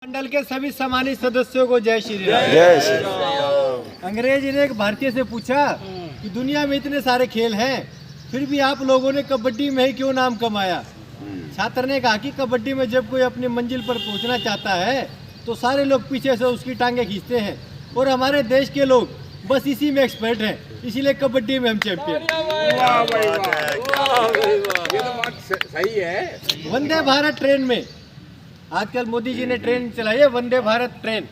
मंडल के सभी सम्मानित सदस्यों को जय श्री राम। जय श्री राम। अंग्रेज ने एक भारतीय से पूछा कि दुनिया में इतने सारे खेल हैं, फिर भी आप लोगों ने कबड्डी में ही क्यों नाम कमाया। छात्र ने कहा कि कबड्डी में जब कोई अपनी मंजिल पर पहुंचना चाहता है तो सारे लोग पीछे से उसकी टांगे खींचते हैं और हमारे देश के लोग बस इसी में एक्सपर्ट हैं, इसीलिए कबड्डी में हम चैंपियन। ये तो बात सही है। वंदे भारत ट्रेन में आजकल मोदी जी ने ट्रेन चलाई है, वंदे भारत ट्रेन।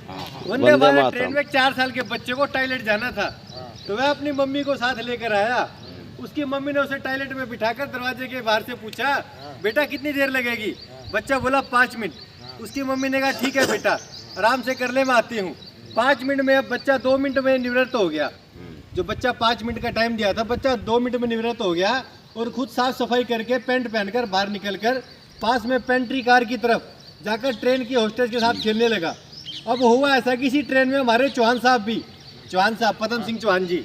वंदे भारत ट्रेन में 4 साल के बच्चे को टॉयलेट जाना था तो वह अपनी मम्मी को साथ लेकर आया। उसकी मम्मी ने उसे टॉयलेट में बिठाकर दरवाजे के बाहर से पूछा, बेटा कितनी देर लगेगी। बच्चा बोला 5 मिनट। उसकी मम्मी ने कहा ठीक है बेटा, आराम से कर ले, मैं आती हूँ। 5 मिनट में अब बच्चा 2 मिनट में निवृत्त हो गया। जो बच्चा 5 मिनट का टाइम दिया था, बच्चा 2 मिनट में निवृत्त हो गया और खुद साफ सफाई करके पैंट पहनकर बाहर निकलकर पास में पेंट्री कार की तरफ जाकर ट्रेन की होस्टेस के साथ खेलने लगा। अब हुआ ऐसा कि इसी ट्रेन में हमारे चौहान साहब पदम सिंह चौहान जी,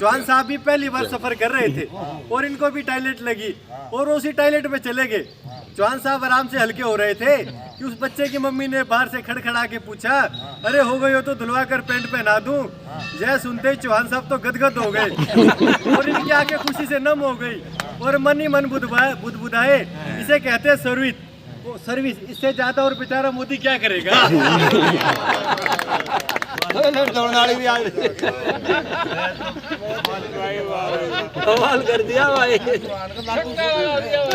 चौहान साहब भी पहली बार सफर कर रहे थे और इनको भी टॉयलेट लगी और उसी टॉयलेट में चले गए। चौहान साहब आराम से हल्के हो रहे थे कि उस बच्चे की मम्मी ने बाहर से खड़खड़ा के पूछा, अरे हो गई हो तो धुलवा कर पैंट पहना दूं। जय सुनते ही चौहान साहब तो गदगद हो गए और इनकी आंखें खुशी से नम हो गई और मन ही मन बुदबुदाए। इसे कहते हैं सर्विस। इससे ज्यादा और बेचारा मोदी क्या करेगा। कमाल कर दिया भाई।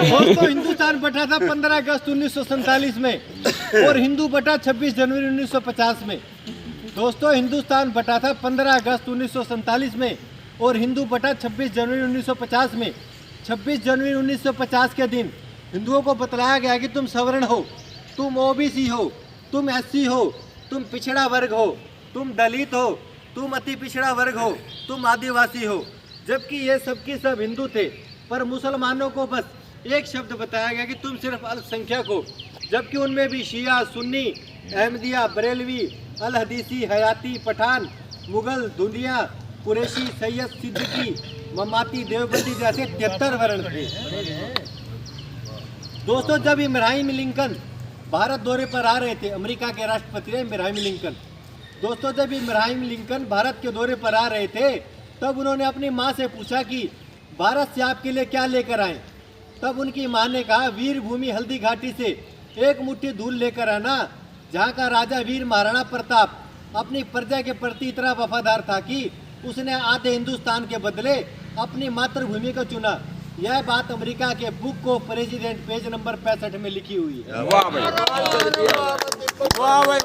दोस्तों हिंदुस्तान बटा था 15 अगस्त 1947 में और हिंदू बटा 26 जनवरी 1950 में। दोस्तों हिंदुस्तान बटा था 15 अगस्त 1947 में और हिंदू बटा 26 जनवरी 1950 में। 26 जनवरी 1950 के दिन हिंदुओं को बतलाया गया कि तुम सवर्ण हो, तुम ओबीसी हो, तुम एससी हो, तुम पिछड़ा वर्ग हो, तुम दलित हो, तुम अति पिछड़ा वर्ग हो, तुम आदिवासी हो। जबकि ये सबकी सब हिंदू थे, पर मुसलमानों को बस एक शब्द बताया गया कि तुम सिर्फ अल्पसंख्यक हो। जबकि उनमें भी शिया, सुन्नी, अहमदिया, बरेलवी, अल हदीसी, हयाती, पठान, मुगल, धुंधिया, कुरैशी, सैयद, सिद्दीकी, ममाती, देवबंदी जैसे 73 वर्ण थे। दोस्तों जब इब्राहिम लिंकन भारत दौरे पर आ रहे थे, अमेरिका के राष्ट्रपति थे इब्राहिम लिंकन। दोस्तों जब इब्राहिम लिंकन भारत के दौरे पर आ रहे थे तब उन्होंने अपनी माँ से पूछा कि भारत से आपके लिए क्या लेकर आए। तब उनकी माँ ने कहा, वीर भूमि हल्दी घाटी से एक मुट्ठी धूल लेकर आना, जहाँ का राजा वीर महाराणा प्रताप अपनी प्रजा के प्रति इतना वफादार था कि उसने आधे हिंदुस्तान के बदले अपनी मातृभूमि को चुना। यह बात अमेरिका के book of president page number 65 में लिखी हुई है। वाह भाई, वाह भाई।